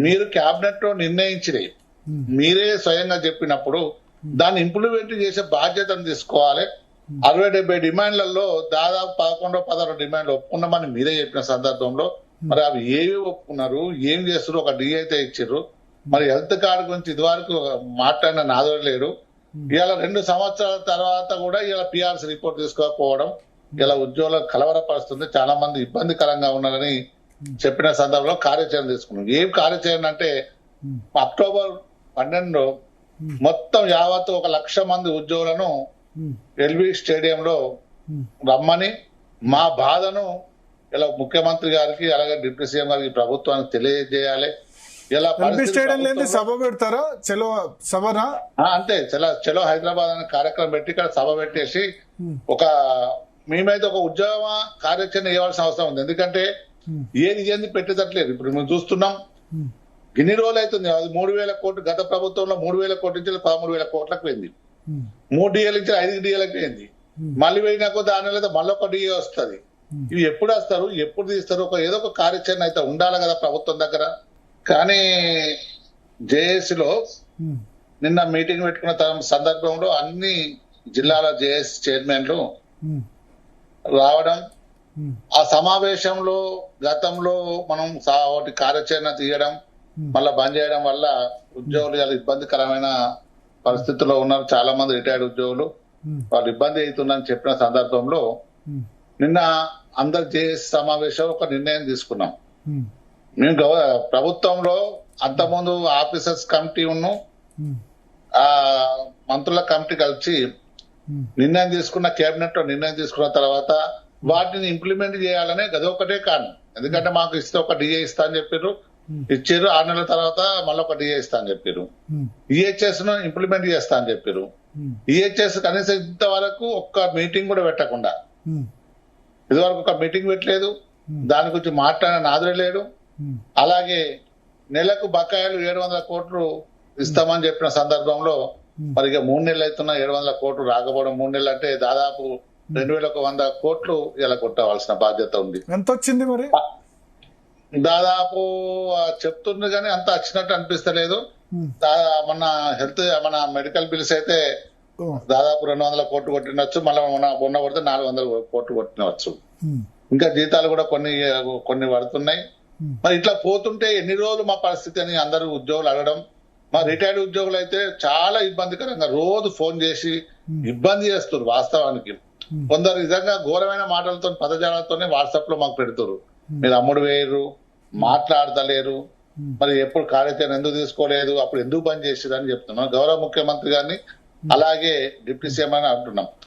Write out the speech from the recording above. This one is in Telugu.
మీరు కేబినెట్ లో నిర్ణయించినవి మీరే స్వయంగా చెప్పినప్పుడు దాన్ని ఇంప్లిమెంట్ చేసే బాధ్యతను తీసుకోవాలి. 60-70 డిమాండ్లలో దాదాపు 11-16 డిమాండ్లు ఒప్పుకున్నామని మీరే చెప్పిన సందర్భంలో మరి అవి ఏవి ఒప్పుకున్నారు, ఏం చేస్తారు? ఒక డి అయితే ఇచ్చారు. మరి హెల్త్ కార్డు గురించి ఇదివరకు మాట్లాడిన నాదలేడు. ఇవాళ 2 సంవత్సరాల తర్వాత కూడా ఇలా పిఆర్సీ రిపోర్ట్ తీసుకోకపోవడం ఇలా ఉద్యోగులకు కలవరపరుస్తుంది. చాలా మంది ఇబ్బందికరంగా ఉన్నారని చెప్పిన సందర్భంలో కార్యాచరణ తీసుకున్నాం. ఏం కార్యాచరణ అంటే అక్టోబర్ 12 మొత్తం యావత్తు 1 లక్ష మంది ఉద్యోగులను ఎల్బీ స్టేడియంలో రమ్మని మా బాధను ఇలా ముఖ్యమంత్రి గారికి అలాగే డిప్యూటీ సీఎం గారికి ప్రభుత్వానికి తెలియజేయాలి. ఇలా సభ పెడతారా? చలో సభనా? అంతే. చలో హైదరాబాద్ అనే కార్యక్రమం పెట్టి ఇక్కడ సభ పెట్టేసి మేమైతే ఒక ఉద్యోగ కార్యాచరణ ఇవ్వాల్సిన అవసరం ఉంది. ఎందుకంటే ఏది పెట్టేటట్లేదు. ఇప్పుడు మేము చూస్తున్నాం ఎన్ని రోజులు అవుతుంది. అది 3,000 కోట్లు గత ప్రభుత్వంలో 3,000 కోట్ల నుంచి 13,000 కోట్లకు పోయింది. 3 డిఏల నుంచి 5 డిఏలకు పోయింది. మళ్ళీ పోయినా కొద్ది 6 నెలలతో మళ్ళీ ఒక డిఏ వస్తుంది. ఇవి ఎప్పుడు వస్తారు, ఎప్పుడు తీస్తారు? ఏదో ఒక కార్యాచరణ అయితే ఉండాలి కదా ప్రభుత్వం దగ్గర. కానీ జేఏసీలో నిన్న మీటింగ్ పెట్టుకున్న సందర్భంలో అన్ని జిల్లాల జేఏసీ చైర్మన్లు రావడం, ఆ సమావేశంలో గతంలో మనం ఒకటి కార్యాచరణ తీయడం మళ్ళా బంద్ చేయడం వల్ల ఉద్యోగులు చాలా ఇబ్బందికరమైన పరిస్థితుల్లో ఉన్నారు. చాలా మంది రిటైర్డ్ ఉద్యోగులు వాళ్ళు ఇబ్బంది అవుతుందని చెప్పిన సందర్భంలో నిన్న అందరు జేఏసీ సమావేశం ఒక నిర్ణయం తీసుకున్నాం. మేము ప్రభుత్వంలో అంతకుముందు ఆఫీసర్స్ కమిటీ ఉన్ను ఆ మంత్రుల కమిటీ కలిసి నిర్ణయం తీసుకున్న, కేబినెట్ లో నిర్ణయం తీసుకున్న తర్వాత వాటిని ఇంప్లిమెంట్ చేయాలనే గదొకటే కారణం. ఎందుకంటే మాకు ఇస్తే ఒక డిఏ ఇస్తా అని చెప్పారు, ఇచ్చారు. 6 నెలల తర్వాత మళ్ళీ ఒక డిఏ ఇస్తా అని చెప్పారు. ఈహెచ్ఎస్ ను ఇంప్లిమెంట్ చేస్తా అని చెప్పారు. ఈహెచ్ఎస్ కనీసం ఇంతవరకు ఒక్క మీటింగ్ కూడా పెట్టకుండా, ఇదివరకు ఒక మీటింగ్ పెట్టలేదు, దాని గురించి మాట్లాడిన నాదుడే లేడు. అలాగే నెలకు బకాయిలు 700 కోట్లు ఇస్తామని చెప్పిన సందర్భంలో మరి ఇక 3 నెలలు అవుతున్నా 700 కోట్లు రాకపోవడం. 3 నెలలు అంటే దాదాపు 2,100 కోట్లు ఇలా కొట్టవలసిన బాధ్యత ఉంది. ఎంత వచ్చింది మరి? దాదాపు చెప్తుంది కానీ అంత వచ్చినట్టు అనిపిస్తలేదు. మన మెడికల్ బిల్స్ అయితే దాదాపు 200 కోట్లు కొట్టినవచ్చు, మళ్ళీ మొన్న కొడితే 400 కోట్లు కొట్టినవచ్చు. ఇంకా జీతాలు కూడా కొన్ని పడుతున్నాయి. మరి ఇట్లా పోతుంటే ఎన్ని రోజులు మా పరిస్థితి అని అందరూ ఉద్యోగులు అడగడం. మా రిటైర్డ్ ఉద్యోగులు అయితే చాలా ఇబ్బందికరంగా రోజు ఫోన్ చేసి ఇబ్బంది చేస్తారు. వాస్తవానికి కొందరు నిజంగా ఘోరమైన మాటలతో పదజాలతోనే వాట్సాప్ లో మాకు పెడుతున్నారు. మీరు అమ్ముడు వేయరు, మాట్లాడతలేరు, మరి ఎప్పుడు కార్యాచరణ ఎందుకు తీసుకోలేదు, అప్పుడు ఎందుకు బంద్ చేసిరు అని చెప్తున్నాం. గౌరవ ముఖ్యమంత్రి గారిని అలాగే డిప్యూటీ సీఎం అని అంటున్నాం.